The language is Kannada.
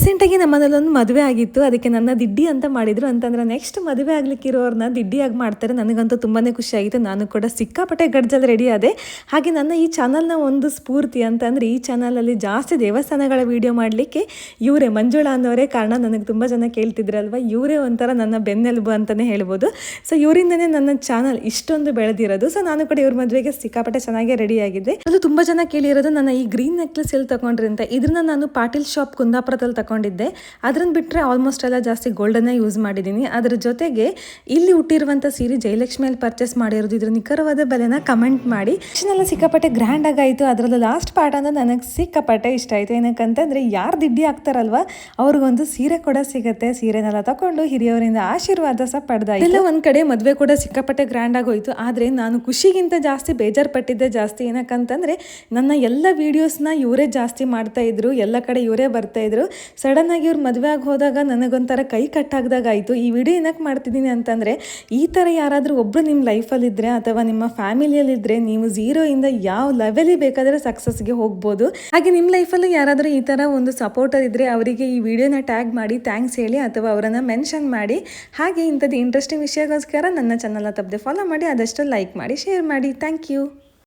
ರೀಸೆಂಟಾಗಿ ನಮ್ಮ ಮನೇಲೊಂದು ಮದುವೆ ಆಗಿತ್ತು. ಅದಕ್ಕೆ ನನ್ನ ದಿಡ್ಡಿ ಅಂತ ಮಾಡಿದ್ರು. ಅಂತಂದ್ರೆ ನೆಕ್ಸ್ಟ್ ಮದುವೆ ಆಗ್ಲಿಕ್ಕಿರೋರ್ನ ದಿಡ್ಡಿಯಾಗಿ ಮಾಡ್ತಾರೆ. ನನಗಂತೂ ತುಂಬಾ ಖುಷಿ ಆಯಿತು. ನಾನು ಕೂಡ ಸಿಕ್ಕಾಪಟ್ಟೆ ಗಡ್ಜಲ್ಲಿ ರೆಡಿ ಆದೆ. ಹಾಗೆ ನನ್ನ ಈ ಚಾನಲ್ನ ಒಂದು ಸ್ಫೂರ್ತಿ ಅಂತಂದರೆ ಈ ಚಾನಲಲ್ಲಿ ಜಾಸ್ತಿ ದೇವಸ್ಥಾನಗಳ ವಿಡಿಯೋ ಮಾಡಲಿಕ್ಕೆ ಇವರೇ ಮಂಜುಳಾ ಅನ್ನೋರೇ ಕಾರಣ. ನನಗೆ ತುಂಬ ಜನ ಕೇಳ್ತಿದ್ರಲ್ವ, ಇವರೇ ಒಂಥರ ನನ್ನ ಬೆನ್ನೆಲುಬು ಅಂತಲೇ ಹೇಳ್ಬೋದು. ಸೊ ಇವರಿಂದನೇ ನನ್ನ ಚಾನಲ್ ಇಷ್ಟೊಂದು ಬೆಳೆದಿರೋದು. ಸೊ ನಾನು ಕೂಡ ಇವ್ರ ಮದುವೆಗೆ ಸಿಕ್ಕಾಪಟ್ಟೆ ಚೆನ್ನಾಗೇ ರೆಡಿ ಆಗಿದ್ದೆ. ಅದು ತುಂಬ ಜನ ಕೇಳಿರೋದು ನನ್ನ ಈ ಗ್ರೀನ್ ನೆಕ್ಲೆಸ್ ಎಲ್ಲಿ ತಗೊಂಡ್ರಿ ಅಂತ. ಇದನ್ನ ನಾನು ಪಾಟೀಲ್ ಶಾಪ್ ಕುಂದಾಪುರದಲ್ಲಿ ತಗೊಂಡಿದ್ದೆ. ಅದನ್ನ ಬಿಟ್ಟರೆ ಆಲ್ಮೋಸ್ಟ್ ಎಲ್ಲ ಜಾಸ್ತಿ ಗೋಲ್ಡನ್ನೇ ಯೂಸ್ ಮಾಡಿದ್ದೀನಿ. ಅದರ ಜೊತೆಗೆ ಇಲ್ಲಿ ಹುಟ್ಟಿರುವಂಥ ಸೀರೆ ಜಯಲಕ್ಷ್ಮಿಯಲ್ಲಿ ಪರ್ಚೇಸ್ ಮಾಡಿರೋದು. ಇದ್ರ ನಿಖರವಾದ ಬೆಲೆನ ಕಮೆಂಟ್ ಮಾಡಿ. ಎಲ್ಲ ಸಿಕ್ಕಾಪಟ್ಟೆ ಗ್ರ್ಯಾಂಡ್ ಆಗಾಯಿತು. ಅದರಲ್ಲಿ ಲಾಸ್ಟ್ ಪಾರ್ಟ್ ಅಂದ್ರೆ ನನಗೆ ಸಿಕ್ಕಾಪಟ್ಟೆ ಇಷ್ಟ ಆಯಿತು. ಏನಕ್ಕಂತಂದರೆ ಯಾರು ದಿಡ್ಡಿ ಆಗ್ತಾರಲ್ವ ಅವ್ರಿಗೊಂದು ಸೀರೆ ಕೂಡ ಸಿಗುತ್ತೆ. ಸೀರೆನೆಲ್ಲ ತಗೊಂಡು ಹಿರಿಯವರಿಂದ ಆಶೀರ್ವಾದ ಸಹ ಪಡೆದಾಯಿತು. ಎಲ್ಲ ಒಂದು ಕಡೆ ಮದುವೆ ಕೂಡ ಸಿಕ್ಕಾಪಟ್ಟೆ ಗ್ರ್ಯಾಂಡ್ ಆಗೋಯ್ತು. ಆದರೆ ನಾನು ಖುಷಿಗಿಂತ ಜಾಸ್ತಿ ಬೇಜಾರು ಪಟ್ಟಿದ್ದೆ ಜಾಸ್ತಿ. ಏನಕ್ಕಂತಂದರೆ ನನ್ನ ಎಲ್ಲ ವೀಡಿಯೋಸ್ನ ಇವರೇ ಜಾಸ್ತಿ ಮಾಡ್ತಾ ಇದ್ರು, ಎಲ್ಲ ಕಡೆ ಇವರೇ ಬರ್ತಾ ಇದ್ರು. ಸಡನ್ ಆಗಿ ಇವ್ರು ಮದುವೆ ಆಗಿ ಹೋದಾಗ ನನಗೊಂಥರ ಕೈ ಕಟ್ಟಾಗ್ದಾಗ ಆಯಿತು. ಈ ವಿಡಿಯೋ ಏನಕ್ಕೆ ಮಾಡ್ತಿದ್ದೀನಿ ಅಂತಂದರೆ ಈ ಥರ ಯಾರಾದರೂ ಒಬ್ಬರು ನಿಮ್ಮ ಲೈಫಲ್ಲಿದ್ದರೆ ಅಥವಾ ನಿಮ್ಮ ಫ್ಯಾಮಿಲಿಯಲ್ಲಿದ್ದರೆ ನೀವು ಝೀರೋಯಿಂದ ಯಾವ ಲೆವೆಲಿಗೆ ಬೇಕಾದರೆ ಸಕ್ಸಸ್ಗೆ ಹೋಗ್ಬೋದು. ಹಾಗೆ ನಿಮ್ಮ ಲೈಫಲ್ಲಿ ಯಾರಾದರೂ ಈ ಥರ ಒಂದು ಸಪೋರ್ಟರ್ ಇದ್ದರೆ ಅವರಿಗೆ ಈ ವಿಡಿಯೋನ ಟ್ಯಾಗ್ ಮಾಡಿ ಥ್ಯಾಂಕ್ಸ್ ಹೇಳಿ ಅಥವಾ ಅವರನ್ನು ಮೆನ್ಷನ್ ಮಾಡಿ. ಹಾಗೆ ಇಂಥದ್ದು ಇಂಟ್ರೆಸ್ಟಿಂಗ್ ವಿಷಯಗೋಸ್ಕರ ನನ್ನ ಚಾನಲ್ನ ತಪ್ಪದೆ ಫಾಲೋ ಮಾಡಿ, ಆದಷ್ಟು ಲೈಕ್ ಮಾಡಿ, ಶೇರ್ ಮಾಡಿ. Thank you.